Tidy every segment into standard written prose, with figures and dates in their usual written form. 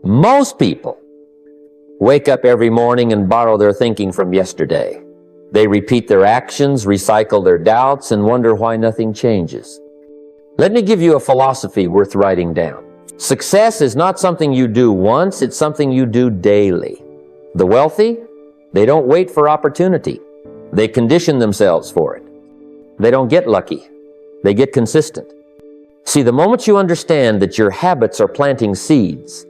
Most people wake up every morning and borrow their thinking from yesterday. They repeat their actions, recycle their doubts, and wonder why nothing changes. Let me give you a philosophy worth writing down. Success is not something you do once, it's something you do daily. The wealthy, they don't wait for opportunity. They condition themselves for it. They don't get lucky. They get consistent. See, the moment you understand that your habits are planting seeds,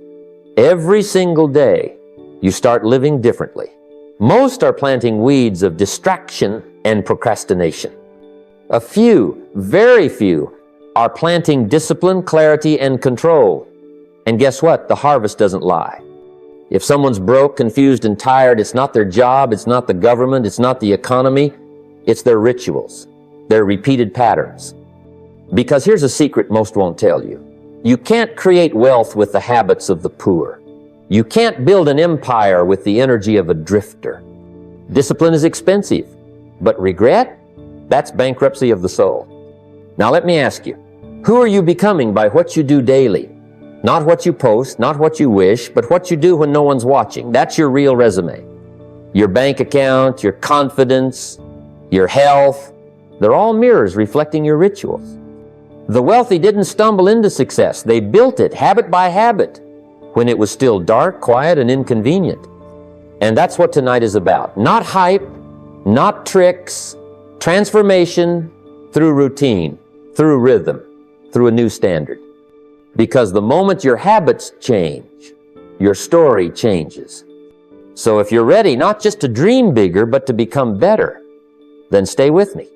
every single day, you start living differently. Most are planting weeds of distraction and procrastination. A few, very few, are planting discipline, clarity, and control. And guess what? The harvest doesn't lie. If someone's broke, confused, and tired, it's not their job, it's not the government, it's not the economy, it's their rituals, their repeated patterns. Because here's a secret most won't tell you. You can't create wealth with the habits of the poor. You can't build an empire with the energy of a drifter. Discipline is expensive, but regret? That's bankruptcy of the soul. Now let me ask you, who are you becoming by what you do daily? Not what you post, not what you wish, but what you do when no one's watching. That's your real resume. Your bank account, your confidence, your health, they're all mirrors reflecting your rituals. The wealthy didn't stumble into success. They built it habit by habit when it was still dark, quiet, and inconvenient. And that's what tonight is about. Not hype, not tricks, transformation through routine, through rhythm, through a new standard. Because the moment your habits change, your story changes. So if you're ready not just to dream bigger, but to become better, then stay with me.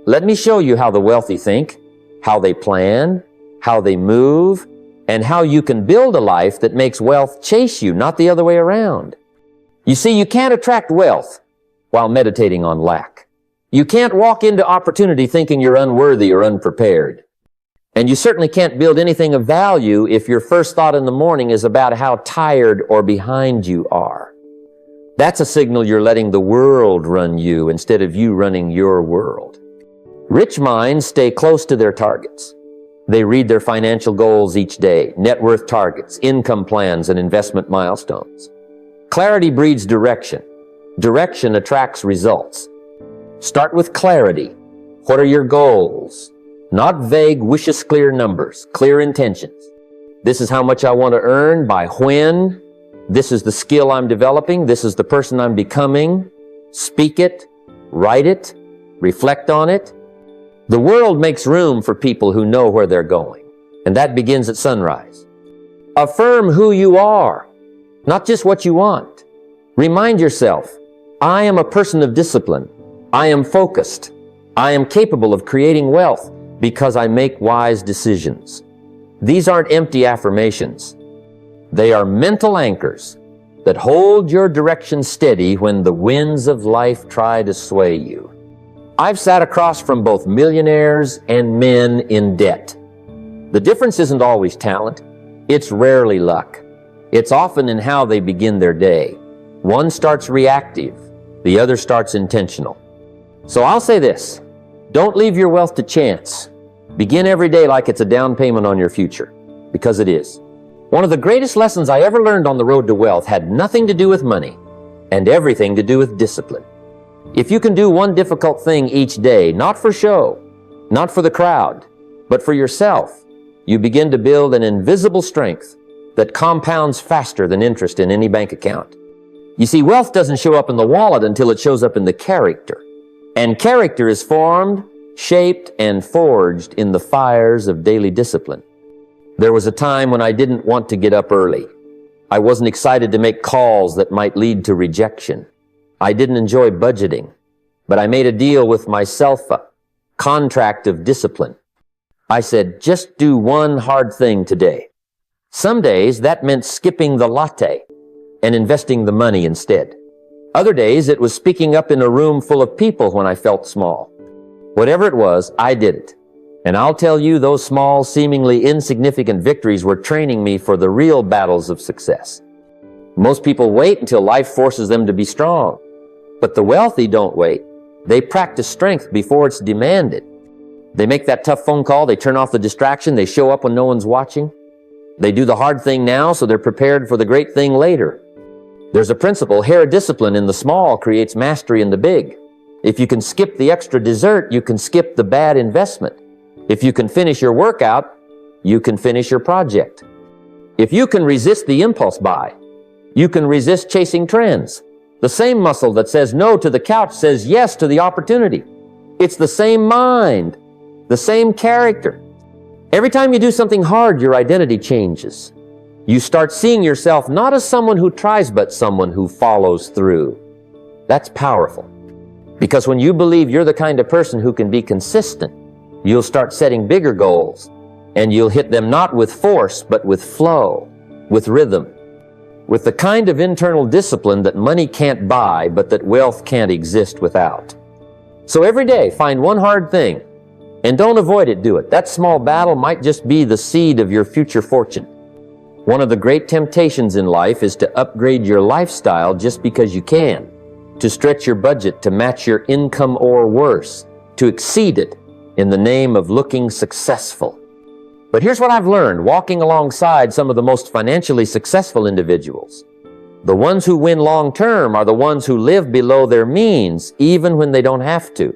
Let me show you how the wealthy think, how they plan, how they move, and how you can build a life that makes wealth chase you, not the other way around. You see, you can't attract wealth while meditating on lack. You can't walk into opportunity thinking you're unworthy or unprepared. And you certainly can't build anything of value if your first thought in the morning is about how tired or behind you are. That's a signal you're letting the world run you instead of you running your world. Rich minds stay close to their targets. They read their financial goals each day, net worth targets, income plans, and investment milestones. Clarity breeds direction. Direction attracts results. Start with clarity. What are your goals? Not vague, wishes clear numbers, clear intentions. This is how much I want to earn, by when. This is the skill I'm developing. This is the person I'm becoming. Speak it, write it, reflect on it. The world makes room for people who know where they're going, and that begins at sunrise. Affirm who you are, not just what you want. Remind yourself, I am a person of discipline. I am focused. I am capable of creating wealth because I make wise decisions. These aren't empty affirmations. They are mental anchors that hold your direction steady when the winds of life try to sway you. I've sat across from both millionaires and men in debt. The difference isn't always talent. It's rarely luck. It's often in how they begin their day. One starts reactive, the other starts intentional. So I'll say this, don't leave your wealth to chance. Begin every day like it's a down payment on your future, because it is. One of the greatest lessons I ever learned on the road to wealth had nothing to do with money and everything to do with discipline. If you can do one difficult thing each day, not for show, not for the crowd, but for yourself, you begin to build an invisible strength that compounds faster than interest in any bank account. You see, wealth doesn't show up in the wallet until it shows up in the character. And character is formed, shaped, and forged in the fires of daily discipline. There was a time when I didn't want to get up early. I wasn't excited to make calls that might lead to rejection. I didn't enjoy budgeting, but I made a deal with myself, a contract of discipline. I said, just do one hard thing today. Some days that meant skipping the latte and investing the money instead. Other days it was speaking up in a room full of people when I felt small. Whatever it was, I did it. And I'll tell you, those small, seemingly insignificant victories were training me for the real battles of success. Most people wait until life forces them to be strong. But the wealthy don't wait. They practice strength before it's demanded. They make that tough phone call, they turn off the distraction, they show up when no one's watching. They do the hard thing now so they're prepared for the great thing later. There's a principle, hair discipline in the small creates mastery in the big. If you can skip the extra dessert, you can skip the bad investment. If you can finish your workout, you can finish your project. If you can resist the impulse buy, you can resist chasing trends. The same muscle that says no to the couch says yes to the opportunity. It's the same mind, the same character. Every time you do something hard, your identity changes. You start seeing yourself not as someone who tries, but someone who follows through. That's powerful. Because when you believe you're the kind of person who can be consistent, you'll start setting bigger goals, and you'll hit them not with force, but with flow, with rhythm, with the kind of internal discipline that money can't buy, but that wealth can't exist without. So every day, find one hard thing, and don't avoid it, do it. That small battle might just be the seed of your future fortune. One of the great temptations in life is to upgrade your lifestyle just because you can, to stretch your budget to match your income or worse, to exceed it in the name of looking successful. But here's what I've learned walking alongside some of the most financially successful individuals. The ones who win long term are the ones who live below their means even when they don't have to.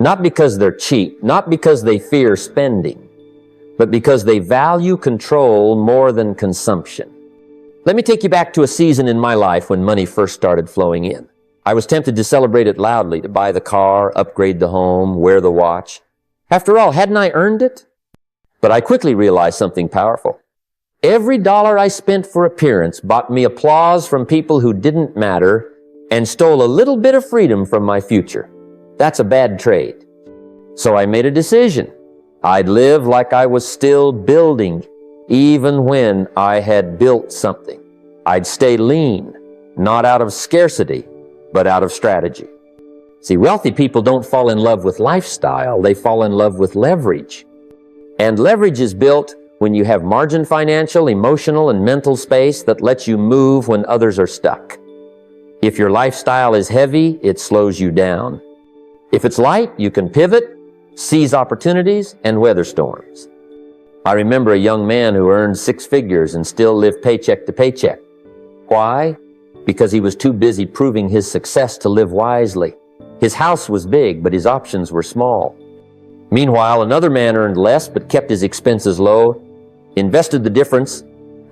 Not because they're cheap, not because they fear spending, but because they value control more than consumption. Let me take you back to a season in my life when money first started flowing in. I was tempted to celebrate it loudly, to buy the car, upgrade the home, wear the watch. After all, hadn't I earned it? But I quickly realized something powerful. Every dollar I spent for appearance bought me applause from people who didn't matter and stole a little bit of freedom from my future. That's a bad trade. So I made a decision. I'd live like I was still building, even when I had built something. I'd stay lean, not out of scarcity, but out of strategy. See, wealthy people don't fall in love with lifestyle, they fall in love with leverage. And leverage is built when you have margin financial, emotional, and mental space that lets you move when others are stuck. If your lifestyle is heavy, it slows you down. If it's light, you can pivot, seize opportunities, and weather storms. I remember a young man who earned 6 figures and still lived paycheck to paycheck. Why? Because he was too busy proving his success to live wisely. His house was big, but his options were small. Meanwhile, another man earned less but kept his expenses low, invested the difference,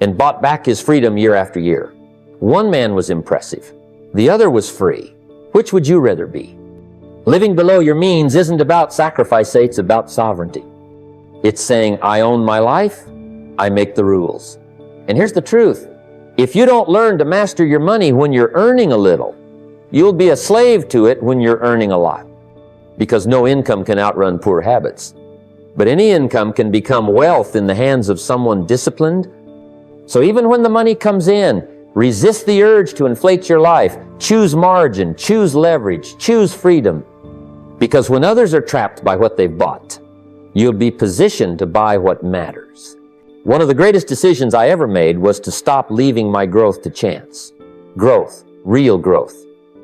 and bought back his freedom year after year. One man was impressive. The other was free. Which would you rather be? Living below your means isn't about sacrifice, it's about sovereignty. It's saying, I own my life, I make the rules. And here's the truth. If you don't learn to master your money when you're earning a little, you'll be a slave to it when you're earning a lot. Because no income can outrun poor habits. But any income can become wealth in the hands of someone disciplined. So even when the money comes in, resist the urge to inflate your life. Choose margin, choose leverage, choose freedom. Because when others are trapped by what they've bought, you'll be positioned to buy what matters. One of the greatest decisions I ever made was to stop leaving my growth to chance. Growth, real growth.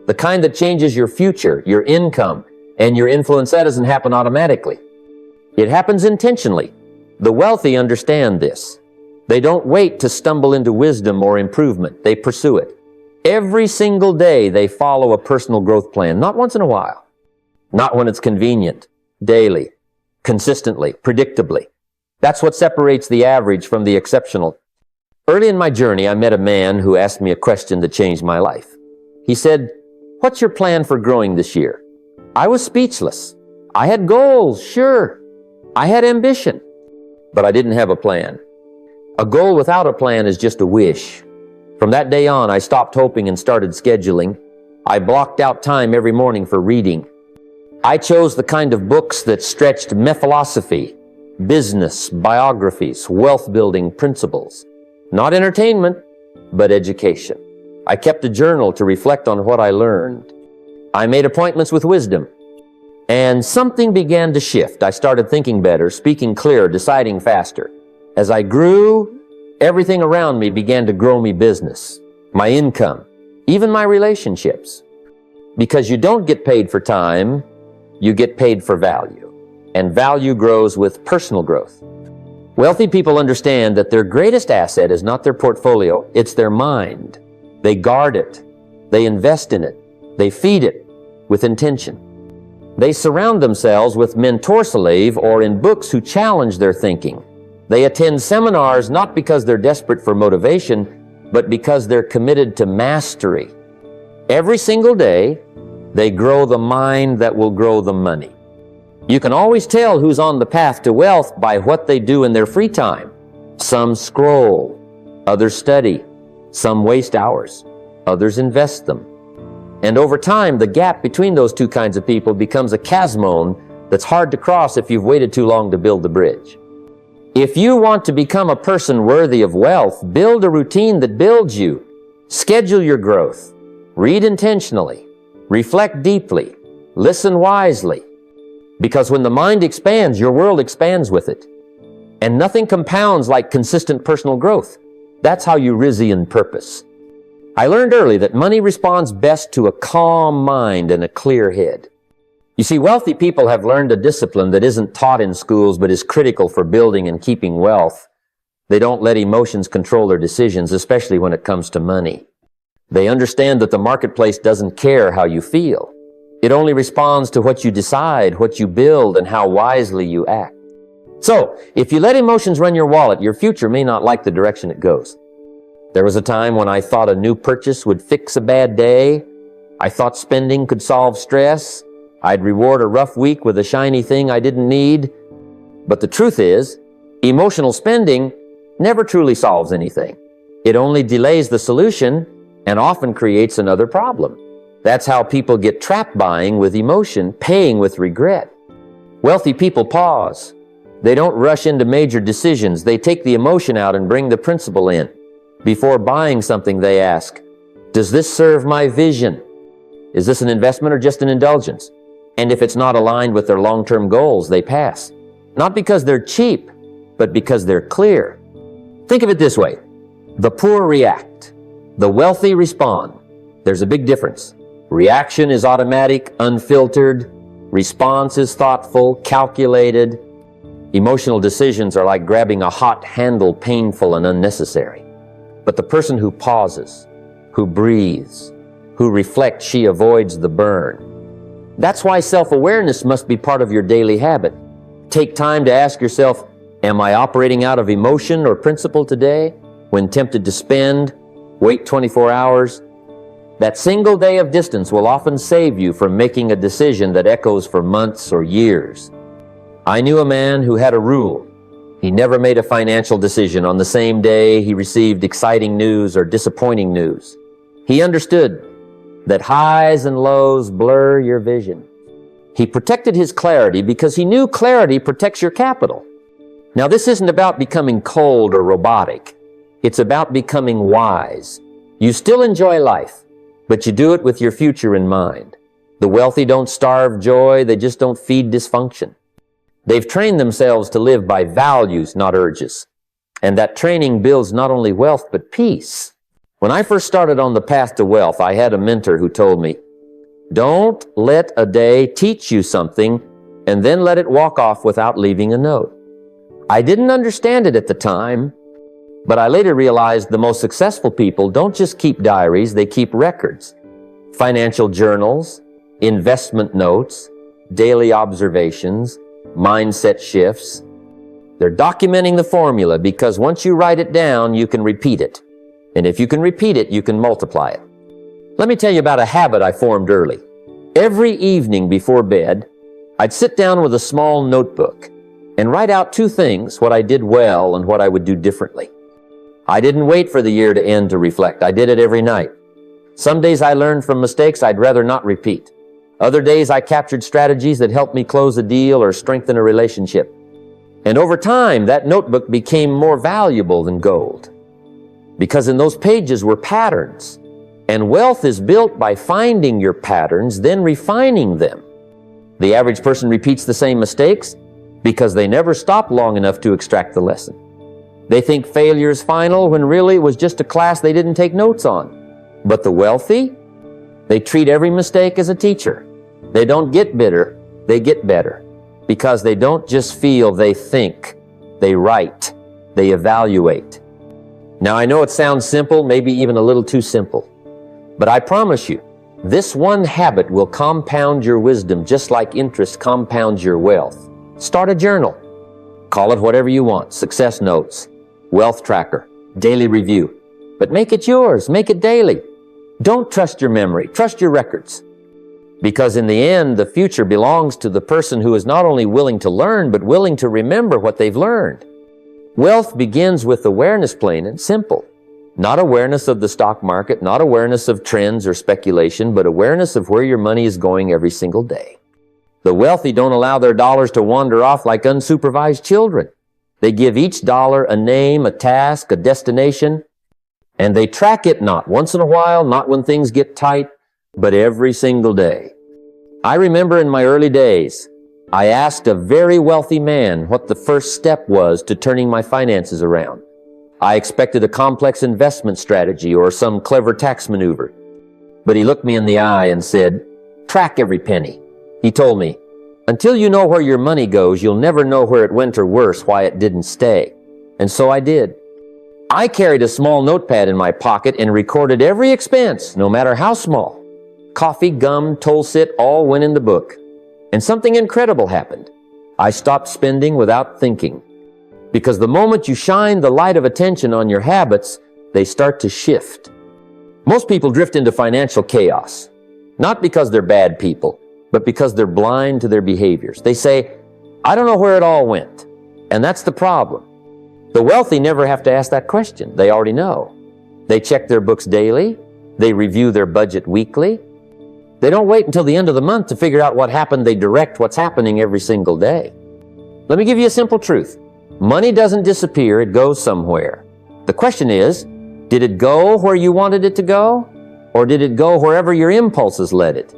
The kind that changes your future, your income, and your influence. That doesn't happen automatically. It happens intentionally. The wealthy understand this. They don't wait to stumble into wisdom or improvement. They pursue it. Every single day they follow a personal growth plan, not once in a while. Not when it's convenient, daily, consistently, predictably. That's what separates the average from the exceptional. Early in my journey, I met a man who asked me a question that changed my life. He said, "What's your plan for growing this year?" I was speechless. I had goals, sure. I had ambition, but I didn't have a plan. A goal without a plan is just a wish. From that day on, I stopped hoping and started scheduling. I blocked out time every morning for reading. I chose the kind of books that stretched philosophy, business, biographies, wealth-building principles. Not entertainment, but education. I kept a journal to reflect on what I learned. I made appointments with wisdom. And something began to shift. I started thinking better, speaking clearer, deciding faster. As I grew, everything around me began to grow me business, my income, even my relationships. Because you don't get paid for time, you get paid for value. And value grows with personal growth. Wealthy people understand that their greatest asset is not their portfolio, it's their mind. They guard it. They invest in it. They feed it with intention. They surround themselves with mentorsalave or in books who challenge their thinking. They attend seminars not because they're desperate for motivation, but because they're committed to mastery. Every single day, they grow the mind that will grow the money. You can always tell who's on the path to wealth by what they do in their free time. Some scroll, others study, some waste hours, others invest them. And over time, the gap between those two kinds of people becomes a chasmone that's hard to cross if you've waited too long to build the bridge. If you want to become a person worthy of wealth, build a routine that builds you. Schedule your growth. Read intentionally. Reflect deeply. Listen wisely. Because when the mind expands, your world expands with it. And nothing compounds like consistent personal growth. That's how you Rizian purpose. I learned early that money responds best to a calm mind and a clear head. You see, wealthy people have learned a discipline that isn't taught in schools but is critical for building and keeping wealth. They don't let emotions control their decisions, especially when it comes to money. They understand that the marketplace doesn't care how you feel. It only responds to what you decide, what you build, and how wisely you act. So, if you let emotions run your wallet, your future may not like the direction it goes. There was a time when I thought a new purchase would fix a bad day. I thought spending could solve stress. I'd reward a rough week with a shiny thing I didn't need. But the truth is, emotional spending never truly solves anything. It only delays the solution and often creates another problem. That's how people get trapped buying with emotion, paying with regret. Wealthy people pause. They don't rush into major decisions. They take the emotion out and bring the principle in. Before buying something, they ask, does this serve my vision? Is this an investment or just an indulgence? And if it's not aligned with their long-term goals, they pass. Not because they're cheap, but because they're clear. Think of it this way. The poor react. The wealthy respond. There's a big difference. Reaction is automatic, unfiltered. Response is thoughtful, calculated. Emotional decisions are like grabbing a hot handle, painful and unnecessary. But the person who pauses, who breathes, who reflects, she avoids the burn. That's why self-awareness must be part of your daily habit. Take time to ask yourself, am I operating out of emotion or principle today? When tempted to spend, wait 24 hours. That single day of distance will often save you from making a decision that echoes for months or years. I knew a man who had a rule. He never made a financial decision on the same day he received exciting news or disappointing news. He understood that highs and lows blur your vision. He protected his clarity because he knew clarity protects your capital. Now, this isn't about becoming cold or robotic. It's about becoming wise. You still enjoy life, but you do it with your future in mind. The wealthy don't starve joy, they just don't feed dysfunction. They've trained themselves to live by values, not urges. And that training builds not only wealth, but peace. When I first started on the path to wealth, I had a mentor who told me, don't let a day teach you something and then let it walk off without leaving a note. I didn't understand it at the time, but I later realized the most successful people don't just keep diaries, they keep records. Financial journals, investment notes, daily observations, mindset shifts. They're documenting the formula because once you write it down, you can repeat it. And if you can repeat it, you can multiply it. Let me tell you about a habit I formed early. Every evening before bed, I'd sit down with a small notebook and write out two things, what I did well and what I would do differently. I didn't wait for the year to end to reflect. I did it every night. Some days I learned from mistakes I'd rather not repeat. Other days I captured strategies that helped me close a deal or strengthen a relationship. And over time, that notebook became more valuable than gold. Because in those pages were patterns. And wealth is built by finding your patterns, then refining them. The average person repeats the same mistakes because they never stop long enough to extract the lesson. They think failure is final when really it was just a class they didn't take notes on. But the wealthy, they treat every mistake as a teacher. They don't get bitter, they get better. Because they don't just feel, they think. they write, they evaluate. Now I know it sounds simple, maybe even a little too simple, but I promise you, this one habit will compound your wisdom just like interest compounds your wealth. Start a journal. Call it whatever you want, success notes, wealth tracker, daily review. But make it yours, make it daily. Don't trust your memory, trust your records. Because in the end, the future belongs to the person who is not only willing to learn, but willing to remember what they've learned. Wealth begins with awareness, plain and simple. Not awareness of the stock market, not awareness of trends or speculation, but awareness of where your money is going every single day. The wealthy don't allow their dollars to wander off like unsupervised children. They give each dollar a name, a task, a destination, and they track it not once in a while, not when things get tight, but every single day. I remember in my early days, I asked a very wealthy man what the first step was to turning my finances around. I expected a complex investment strategy or some clever tax maneuver. But he looked me in the eye and said, "Track every penny." He told me, "Until you know where your money goes, you'll never know where it went, or worse, why it didn't stay." And so I did. I carried a small notepad in my pocket and recorded every expense, no matter how small. Coffee, gum, toll sit, all went in the book. And something incredible happened. I stopped spending without thinking. Because the moment you shine the light of attention on your habits, they start to shift. Most people drift into financial chaos, not because they're bad people, but because they're blind to their behaviors. They say, "I don't know where it all went." And that's the problem. The wealthy never have to ask that question. They already know. They check their books daily. They review their budget weekly. They don't wait until the end of the month to figure out what happened. They direct what's happening every single day. Let me give you a simple truth. Money doesn't disappear, it goes somewhere. The question is, did it go where you wanted it to go? Or did it go wherever your impulses led it?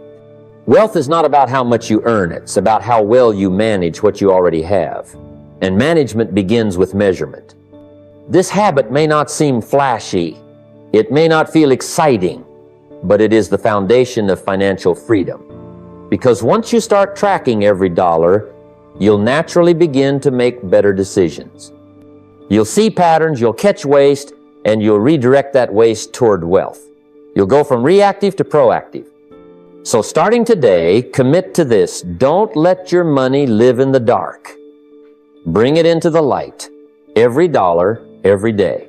Wealth is not about how much you earn, it's about how well you manage what you already have. And management begins with measurement. This habit may not seem flashy, it may not feel exciting, but it is the foundation of financial freedom. Because once you start tracking every dollar, you'll naturally begin to make better decisions. You'll see patterns, you'll catch waste, and you'll redirect that waste toward wealth. You'll go from reactive to proactive. So starting today, commit to this. Don't let your money live in the dark. Bring it into the light, every dollar, every day.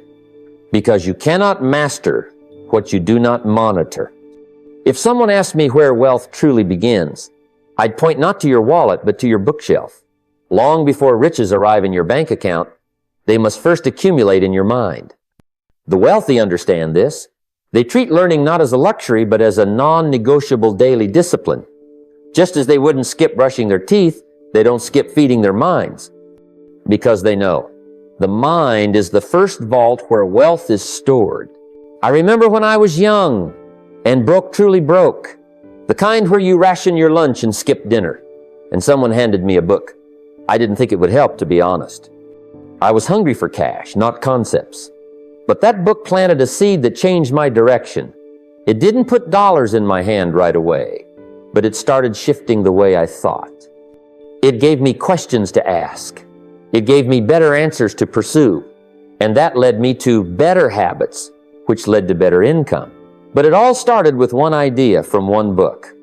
Because you cannot master what you do not monitor. If someone asked me where wealth truly begins, I'd point not to your wallet, but to your bookshelf. Long before riches arrive in your bank account, they must first accumulate in your mind. The wealthy understand this. They treat learning not as a luxury, but as a non-negotiable daily discipline. Just as they wouldn't skip brushing their teeth, they don't skip feeding their minds. Because they know the mind is the first vault where wealth is stored. I remember when I was young and broke, truly broke, the kind where you ration your lunch and skip dinner, and someone handed me a book. I didn't think it would help, to be honest. I was hungry for cash, not concepts. But that book planted a seed that changed my direction. It didn't put dollars in my hand right away, but it started shifting the way I thought. It gave me questions to ask. It gave me better answers to pursue. And that led me to better habits, which led to better income. But it all started with one idea from one book.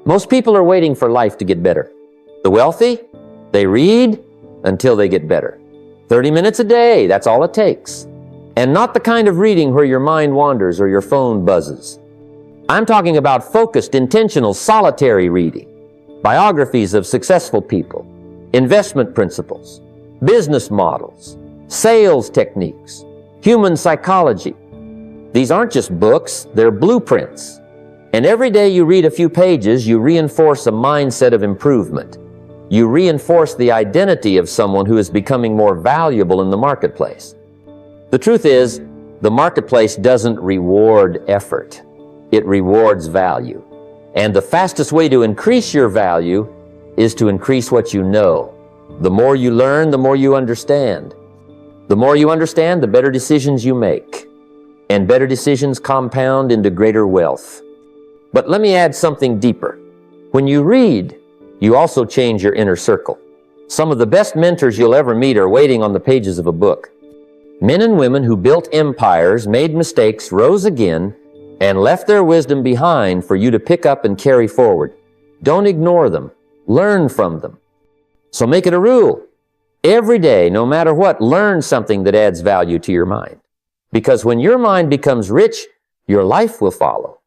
Most people are waiting for life to get better. The wealthy, they read until they get better. 30 minutes a day, that's all it takes. And not the kind of reading where your mind wanders or your phone buzzes. I'm talking about focused, intentional, solitary reading. Biographies of successful people, investment principles, business models, sales techniques, human psychology. These aren't just books, they're blueprints. And every day you read a few pages, you reinforce a mindset of improvement. You reinforce the identity of someone who is becoming more valuable in the marketplace. The truth is, the marketplace doesn't reward effort. It rewards value. And the fastest way to increase your value is to increase what you know. The more you learn, the more you understand. The more you understand, the better decisions you make. And better decisions compound into greater wealth. But let me add something deeper. When you read, you also change your inner circle. Some of the best mentors you'll ever meet are waiting on the pages of a book. Men and women who built empires, made mistakes, rose again, and left their wisdom behind for you to pick up and carry forward. Don't ignore them. Learn from them. So make it a rule. Every day, no matter what, learn something that adds value to your mind. Because when your mind becomes rich, your life will follow.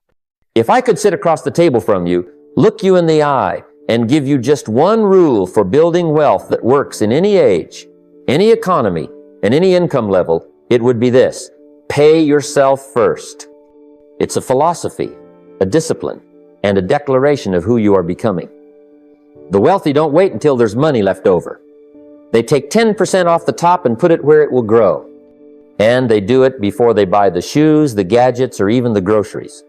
If I could sit across the table from you, look you in the eye, and give you just one rule for building wealth that works in any age, any economy, and any income level, it would be this: pay yourself first. It's a philosophy, a discipline, and a declaration of who you are becoming. The wealthy don't wait until there's money left over. They take 10% off the top and put it where it will grow. And they do it before they buy the shoes, the gadgets, or even the groceries.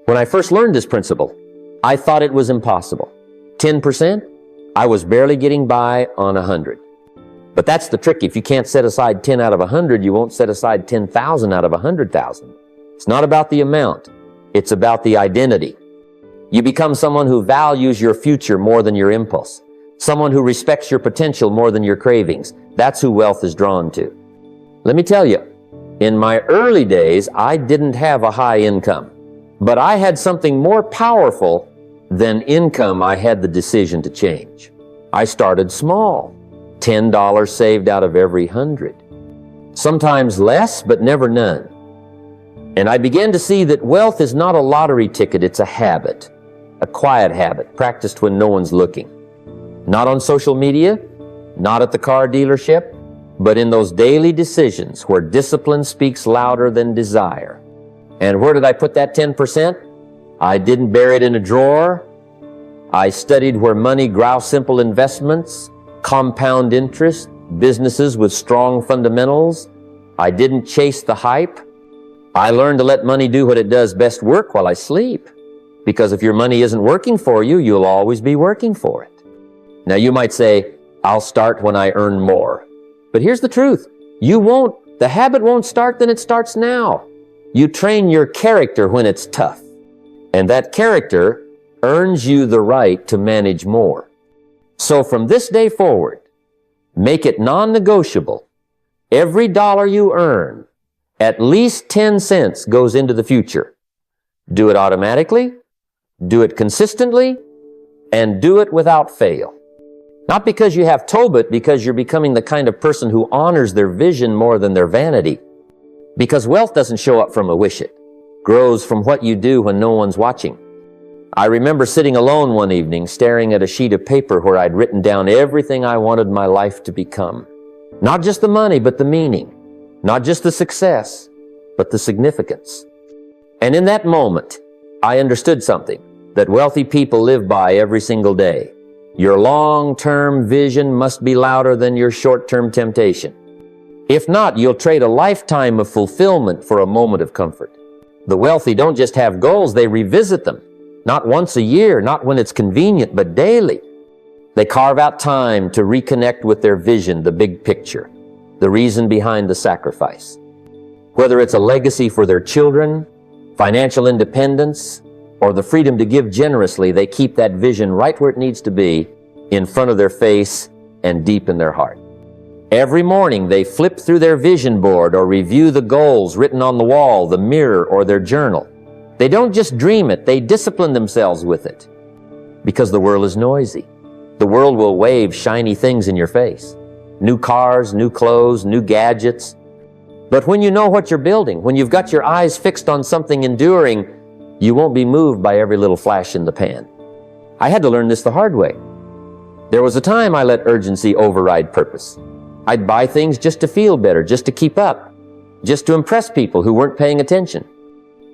When I first learned this principle, I thought it was impossible. 10%? I was barely getting by on 100. But that's the trick. If you can't set aside 10 out of 100, you won't set aside 10,000 out of 100,000. It's not about the amount. It's about the identity. You become someone who values your future more than your impulse. Someone who respects your potential more than your cravings. That's who wealth is drawn to. Let me tell you, in my early days, I didn't have a high income. But I had something more powerful than income. I had the decision to change. I started small. $10 saved out of every 100. Sometimes less, but never none. And I began to see that wealth is not a lottery ticket, it's a habit. A quiet habit, practiced when no one's looking. Not on social media, not at the car dealership, but in those daily decisions where discipline speaks louder than desire. And where did I put that 10%? I didn't bury it in a drawer. I studied where money grows: simple investments, compound interest, businesses with strong fundamentals. I didn't chase the hype. I learned to let money do what it does best: work while I sleep. Because if your money isn't working for you, you'll always be working for it. Now you might say, I'll start when I earn more. But here's the truth. You won't. The habit won't start, then it starts now. You train your character when it's tough. And that character earns you the right to manage more. So from this day forward, make it non-negotiable. Every dollar you earn, at least 10 cents goes into the future. Do it automatically, do it consistently, and do it without fail. Not because you have Tobit, because you're becoming the kind of person who honors their vision more than their vanity. Because wealth doesn't show up from a wish it. Grows from what you do when no one's watching. I remember sitting alone one evening, staring at a sheet of paper where I'd written down everything I wanted my life to become. Not just the money, but the meaning. Not just the success, but the significance. And in that moment, I understood something that wealthy people live by every single day. Your long-term vision must be louder than your short-term temptation. If not, you'll trade a lifetime of fulfillment for a moment of comfort. The wealthy don't just have goals, they revisit them. Not once a year, not when it's convenient, but daily. They carve out time to reconnect with their vision, the big picture, the reason behind the sacrifice. Whether it's a legacy for their children, financial independence, or the freedom to give generously, they keep that vision right where it needs to be, in front of their face and deep in their heart. Every morning they flip through their vision board or review the goals written on the wall, the mirror, or their journal. They don't just dream it, they discipline themselves with it. Because the world is noisy. The world will wave shiny things in your face. New cars, new clothes, new gadgets. But when you know what you're building, when you've got your eyes fixed on something enduring, you won't be moved by every little flash in the pan. I had to learn this the hard way. There was a time I let urgency override purpose. I'd buy things just to feel better, just to keep up, just to impress people who weren't paying attention.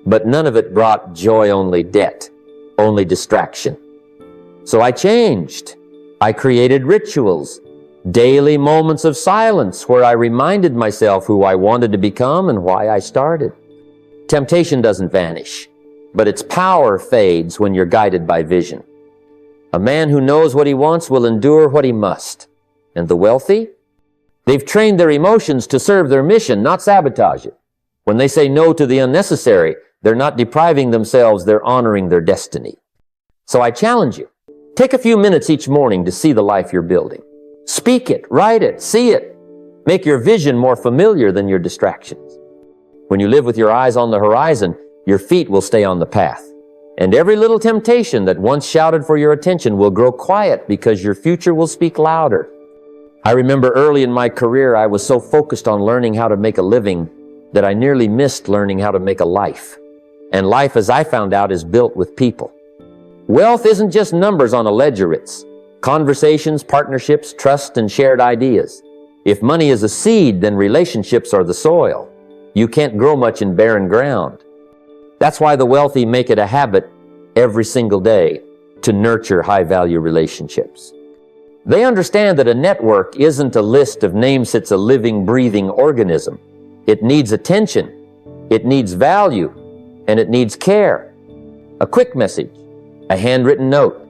But none of it brought joy, only debt, only distraction. So I changed. I created rituals, daily moments of silence where I reminded myself who I wanted to become and why I started. Temptation doesn't vanish, but its power fades when you're guided by vision. A man who knows what he wants will endure what he must. And the wealthy? They've trained their emotions to serve their mission, not sabotage it. When they say no to the unnecessary, they're not depriving themselves, they're honoring their destiny. So I challenge you, take a few minutes each morning to see the life you're building. Speak it, write it, see it. Make your vision more familiar than your distractions. When you live with your eyes on the horizon, your feet will stay on the path. And every little temptation that once shouted for your attention will grow quiet because your future will speak louder. I remember early in my career, I was so focused on learning how to make a living that I nearly missed learning how to make a life. And life, as I found out, is built with people. Wealth isn't just numbers on a ledger. It's conversations, partnerships, trust, and shared ideas. If money is a seed, then relationships are the soil. You can't grow much in barren ground. That's why the wealthy make it a habit every single day to nurture high-value relationships. They understand that a network isn't a list of names, it's a living, breathing organism. It needs attention, it needs value, and it needs care. A quick message, a handwritten note,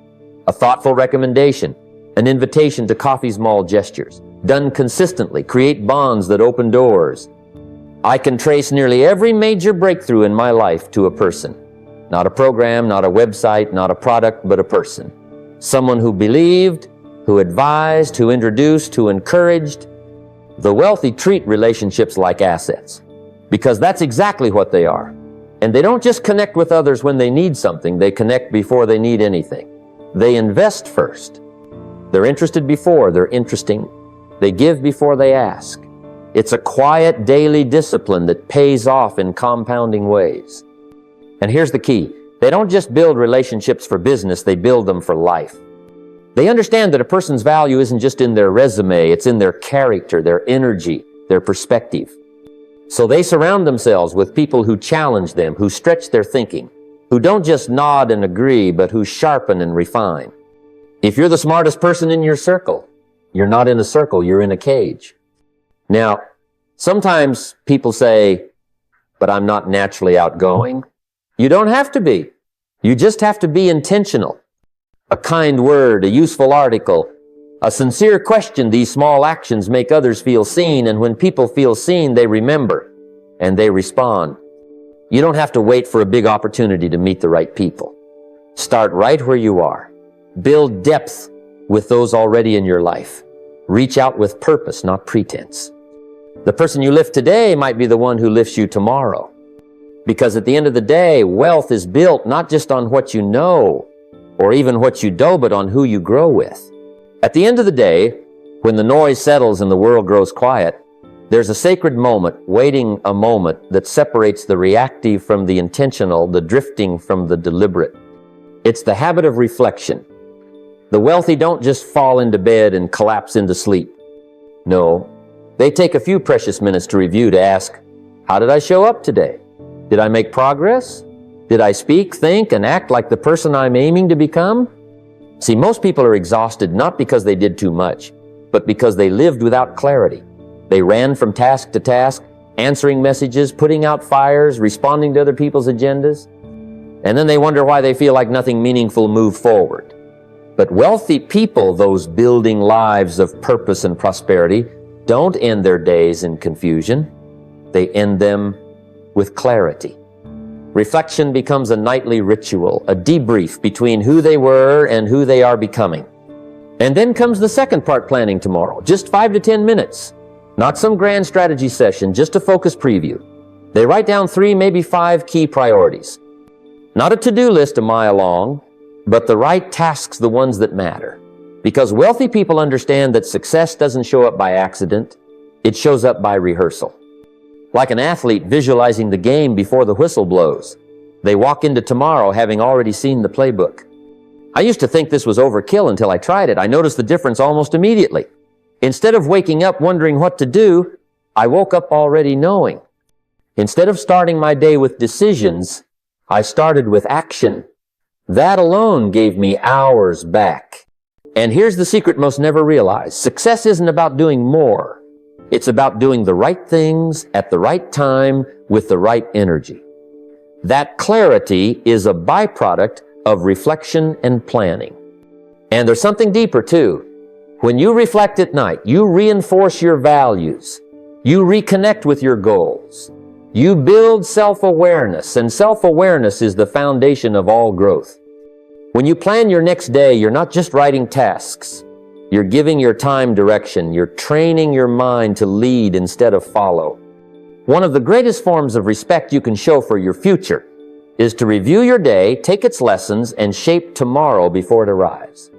a thoughtful recommendation, an invitation to coffee's small gestures, done consistently, create bonds that open doors. I can trace nearly every major breakthrough in my life to a person. Not a program, not a website, not a product, but a person. Someone who believed, who advised, who introduced, who encouraged. The wealthy treat relationships like assets, because that's exactly what they are. And they don't just connect with others when they need something, they connect before they need anything. They invest first. They're interested before they're interesting. They give before they ask. It's a quiet daily discipline that pays off in compounding ways. And here's the key. They don't just build relationships for business, they build them for life. They understand that a person's value isn't just in their resume, it's in their character, their energy, their perspective. So they surround themselves with people who challenge them, who stretch their thinking, who don't just nod and agree, but who sharpen and refine. If you're the smartest person in your circle, you're not in a circle, you're in a cage. Now, sometimes people say, but I'm not naturally outgoing. You don't have to be. You just have to be intentional. A kind word, a useful article, a sincere question, these small actions make others feel seen, and when people feel seen, they remember and they respond. You don't have to wait for a big opportunity to meet the right people. Start right where you are. Build depth with those already in your life. Reach out with purpose, not pretense. The person you lift today might be the one who lifts you tomorrow. Because at the end of the day, wealth is built not just on what you know or even what you do, but on who you grow with. At the end of the day, when the noise settles and the world grows quiet, there's a sacred moment, waiting a moment that separates the reactive from the intentional, the drifting from the deliberate. It's the habit of reflection. The wealthy don't just fall into bed and collapse into sleep. No, they take a few precious minutes to review, to ask, how did I show up today? Did I make progress? Did I speak, think, and act like the person I'm aiming to become? See, most people are exhausted not because they did too much, but because they lived without clarity. They ran from task to task, answering messages, putting out fires, responding to other people's agendas. And then they wonder why they feel like nothing meaningful moved forward. But wealthy people, those building lives of purpose and prosperity, don't end their days in confusion. They end them with clarity. Reflection becomes a nightly ritual, a debrief between who they were and who they are becoming. And then comes the second part, planning tomorrow. Just 5 to 10 minutes. Not some grand strategy session, just a focus preview. They write down 3, maybe 5 key priorities. Not a to-do list a mile long, but the right tasks, the ones that matter. Because wealthy people understand that success doesn't show up by accident, it shows up by rehearsal. Like an athlete visualizing the game before the whistle blows. They walk into tomorrow having already seen the playbook. I used to think this was overkill until I tried it. I noticed the difference almost immediately. Instead of waking up wondering what to do, I woke up already knowing. Instead of starting my day with decisions, I started with action. That alone gave me hours back. And here's the secret most never realized. Success isn't about doing more. It's about doing the right things at the right time with the right energy. That clarity is a byproduct of reflection and planning. And there's something deeper too. When you reflect at night, you reinforce your values. You reconnect with your goals. You build self-awareness, and self-awareness is the foundation of all growth. When you plan your next day, you're not just writing tasks. You're giving your time direction. You're training your mind to lead instead of follow. One of the greatest forms of respect you can show for your future is to review your day, take its lessons, and shape tomorrow before it arrives.